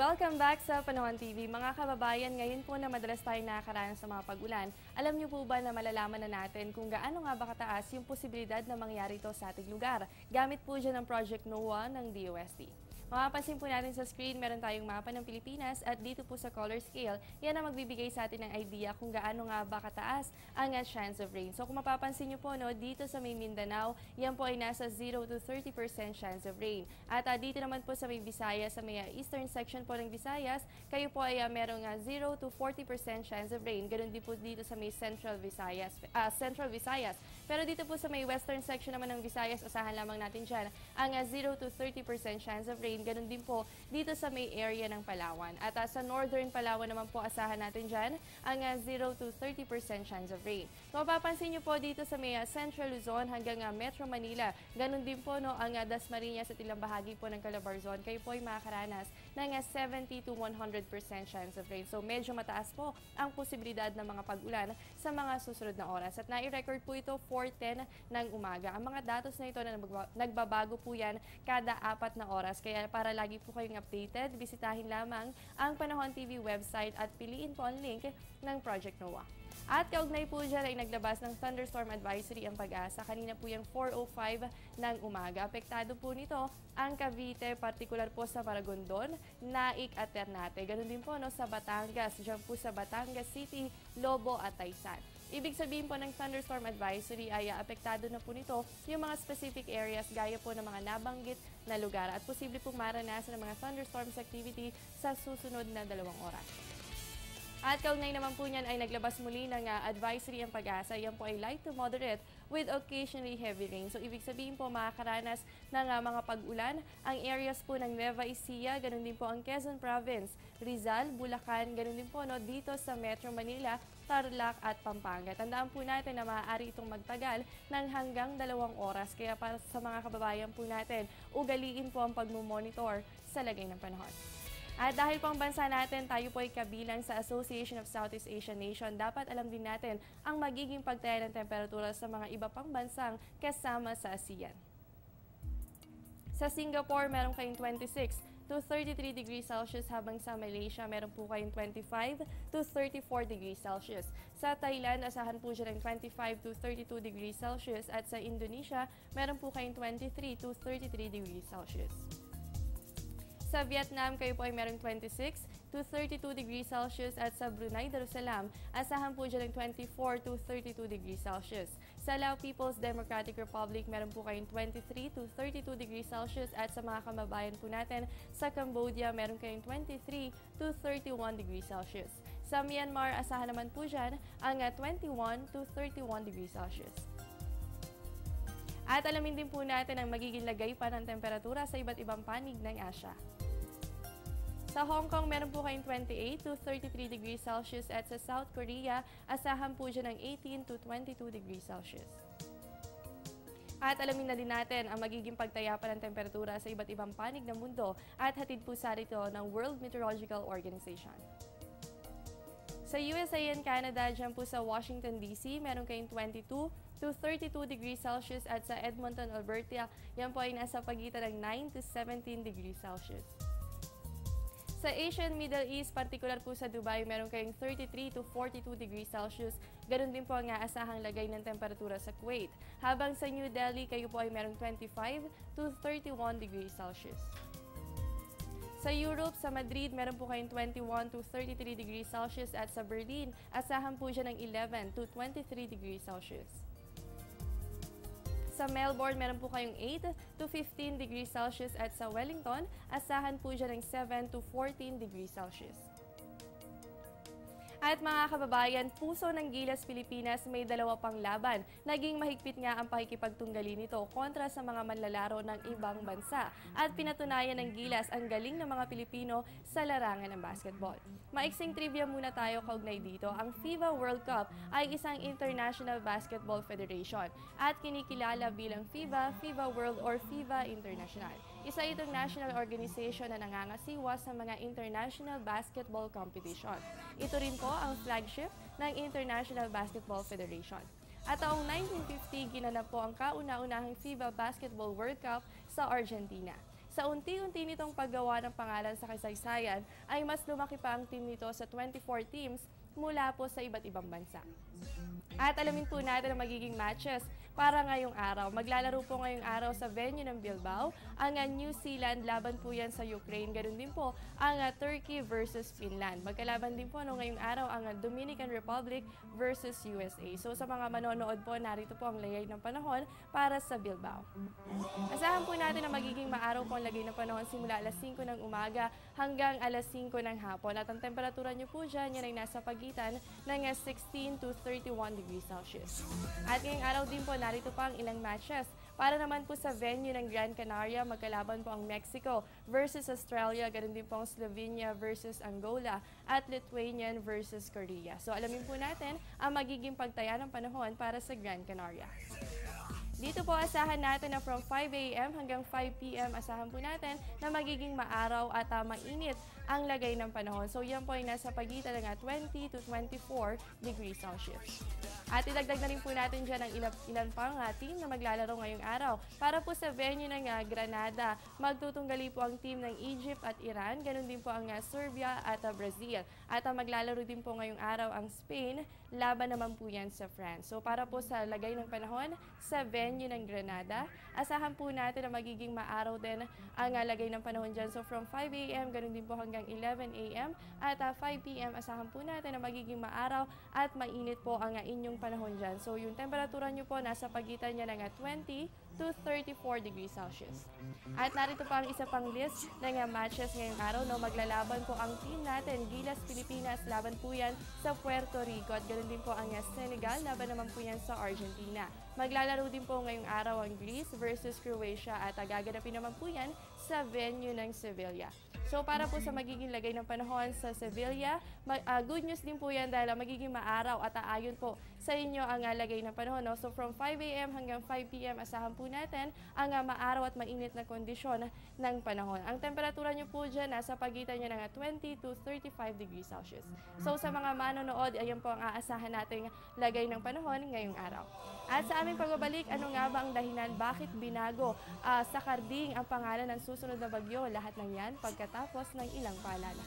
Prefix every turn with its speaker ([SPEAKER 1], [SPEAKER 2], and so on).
[SPEAKER 1] Welcome back sa Panahon TV. Mga kababayan, ngayon po na madalas tayong nakakaranas sa mga pag-ulan, alam niyo po ba na malalaman na natin kung gaano nga ba kataas yung posibilidad na mangyari ito sa ating lugar? Gamit po dyan ang Project NOAA ng DOST. Mapapansin po natin sa screen, meron tayong mapa ng Pilipinas at dito po sa color scale, yan ang magbibigay sa atin ng idea kung gaano nga ba kataas ang chance of rain. So kung mapapansin niyo po, no, dito sa may Mindanao, yan po ay nasa 0 to 30% chance of rain. At dito naman po sa may Visayas, sa may eastern section po ng Visayas, kayo po ay merong 0 to 40% chance of rain. Ganun din po dito sa may Central Visayas. Pero dito po sa may western section naman ng Visayas, asahan lamang natin dyan ang 0 to 30% chance of rain. Ganun din po dito sa may area ng Palawan. At sa northern Palawan naman po asahan natin dyan ang 0 to 30% chance of rain. Kung mapapansin nyo po dito sa may Central Luzon hanggang Metro Manila, ganun din po no, ang Dasmariñas at ilang bahagi po ng Calabarzon, kayo po ay makakaranas ng 70 to 100% chance of rain. So medyo mataas po ang posibilidad ng mga pag-ulan sa mga susunod na oras. At nai-record po ito 4:10 ng umaga. Ang mga datos na ito na nagbabago po yan kada 4 na oras. Kaya para lagi po kayong updated, bisitahin lamang ang Panahon TV website at piliin po ang link ng Project NOAA. At kaugnay po dyan ay naglabas ng thunderstorm advisory ang Pag-asa. Kanina po yung 4:05 ng umaga. Apektado po nito ang Cavite, partikular po sa Maragondon, Naik at Ternate. Ganun din po no, sa Batangas, dyan po sa Batangas City, Lobo at Taysan. Ibig sabihin po ng thunderstorm advisory ay apektado na po nito yung mga specific areas gaya po ng mga nabanggit na lugar at posible pong maranasan ng mga thunderstorms activity sa susunod na 2 oras. At kaugnay naman po niyan ay naglabas muli ng advisory ang Pag-asa. Yan po ay light to moderate with occasionally heavy rain. So ibig sabihin po makakaranas ng mga pag-ulan ang areas po ng Nueva Ecija, ganun din po ang Quezon Province, Rizal, Bulacan, ganun din po no, dito sa Metro Manila, Tarlac at Pampanga. Tandaan po natin na maaari itong magtagal ng hanggang 2 oras. Kaya para sa mga kababayan po natin, ugaliin po ang pagmumonitor sa lagay ng panahon. At dahil po ang bansa natin, tayo po ay kabilang sa Association of Southeast Asian Nations, dapat alam din natin ang magiging pagtaya ng temperatura sa mga iba pang bansang kasama sa ASEAN. Sa Singapore, meron kayong 26 to 33 degrees Celsius, habang sa Malaysia, meron po kayong 25 to 34 degrees Celsius. Sa Thailand, asahan po siya ng 25 to 32 degrees Celsius at sa Indonesia, meron po kayong 23 to 33 degrees Celsius. Sa Vietnam, kayo po ay merong 26 to 32 degrees Celsius at sa Brunei Darussalam, asahan po dyan ng 24 to 32 degrees Celsius. Sa Lao People's Democratic Republic, meron po kayong 23 to 32 degrees Celsius at sa mga kamabayan po natin sa Cambodia, meron kayong 23 to 31 degrees Celsius. Sa Myanmar, asahan naman po dyan ang 21 to 31 degrees Celsius. At alamin din po natin ang magiging lagay pa ng temperatura sa iba't ibang panig ng Asya. Sa Hong Kong, meron po kayong 28 to 33 degrees Celsius at sa South Korea, asahan po dyan ng 18 to 22 degrees Celsius. At alamin na din natin ang magiging pagtaya pa ng temperatura sa iba't ibang panig ng mundo at hatid po sa rito ng World Meteorological Organization. Sa USA and Canada, dyan po sa Washington DC, meron kayong 22 to 32 degrees Celsius at sa Edmonton, Alberta, yan po ay nasa pagitan ng 9 to 17 degrees Celsius. Sa Asia and Middle East, partikular po sa Dubai, meron kayong 33 to 42 degrees Celsius. Ganun din po ang aasahang lagay ng temperatura sa Kuwait. Habang sa New Delhi, kayo po ay merong 25 to 31 degrees Celsius. Sa Europe, sa Madrid, meron po kayong 21 to 33 degrees Celsius at sa Berlin, asahan po dyan ng 11 to 23 degrees Celsius. Sa Melbourne, meron po kayong 8 to 15 degrees Celsius at sa Wellington, asahan po dyan ng 7 to 14 degrees Celsius. At mga kababayan, Puso ng Gilas Pilipinas may 2 pang laban. Naging mahigpit nga ang pakikipagtunggali nito kontra sa mga manlalaro ng ibang bansa. At pinatunayan ng Gilas ang galing ng mga Pilipino sa larangan ng basketball. Maiksing trivia muna tayo kaugnay dito. Ang FIBA World Cup ay isang International Basketball Federation at kinikilala bilang FIBA, FIBA World or FIBA International. Isa itong national organization na nangangasiwa sa mga international basketball competition. Ito rin po ang flagship ng International Basketball Federation. At taong 1950, ginanap po ang kauna-unahang FIBA Basketball World Cup sa Argentina. Sa unti-unti nitong paggawa ng pangalan sa kasaysayan, ay mas lumaki pa ang team nito sa 24 teams mula po sa iba't ibang bansa. At alamin po natin ang magiging matches para ngayong araw. Maglalaro po ngayong araw sa venue ng Bilbao ang New Zealand, laban po yan sa Ukraine. Ganun din po ang Turkey versus Finland. Magkalaban din po ngayong araw ang Dominican Republic versus USA. So sa mga manonood po, narito po ang lagay ng panahon para sa Bilbao. Asahan po natin na magiging maaraw po ang lagay ng panahon simula alas 5 ng umaga hanggang alas 5 ng hapon. At ang temperatura nyo po dyan, yan ay nasa pagitan ng 16 to 31 degrees Celsius. At ngayong araw din po, narito pa ang ilang matches. Para naman po sa venue ng Gran Canaria, magkalaban po ang Mexico versus Australia, ganun din po ang Slovenia versus Angola at Lithuanian versus Korea. So alamin po natin ang magiging pagtaya ng panahon para sa Gran Canaria. Dito po asahan natin na from 5 a.m. hanggang 5 p.m. asahan po natin na magiging maaraw at mainit ang lagay ng panahon. So yan po ay nasa pagitan ng 20 to 24 degrees Celsius. At idagdag na rin po natin dyan ang ilan pang team na maglalaro ngayong araw. Para po sa venue ng Granada, magtutunggali po ang team ng Egypt at Iran. Ganun din po ang Serbia at Brazil. At maglalaro din po ngayong araw ang Spain. Laban naman po yan sa France. So para po sa lagay ng panahon sa venue ng Granada, asahan po natin na magiging maaraw din ang lagay ng panahon dyan. So from 5 a.m. ganun din po hanggang 11 a.m. At 5 p.m. asahan po natin na magiging maaraw at mainit po ang inyong panahon dyan. So yung temperatura nyo po nasa pagitan niya ng 20 to 34 degrees Celsius. At narito pa ang isa pang list ng matches ngayong araw. No, maglalaban po ang team natin, Gilas Pilipinas, laban po yan sa Puerto Rico. At ganoon din po ang Senegal, laban naman po yan sa Argentina. Maglalaro din po ngayong araw ang Greece versus Croatia at gaganapin naman po yan sa venue ng Sevilla. So para po sa magiging lagay ng panahon sa Sevilla, good news din po yan dahil magiging maaraw at aayon po sa inyo ang lagay ng panahon. No? So from 5 a.m. hanggang 5 p.m. asahan po natin ang maaraw at mainit na kondisyon ng panahon. Ang temperatura nyo po dyan nasa pagitan nyo ng 20 to 35 degrees Celsius. So sa mga manonood, ayan po ang aasahan nating lagay ng panahon ngayong araw. At sa aming pagbabalik, ano nga ba ang dahilan bakit binago sa Karding ang pangalan ng susunod na bagyo? Lahat ng yan pagkatapos ng ilang paalala.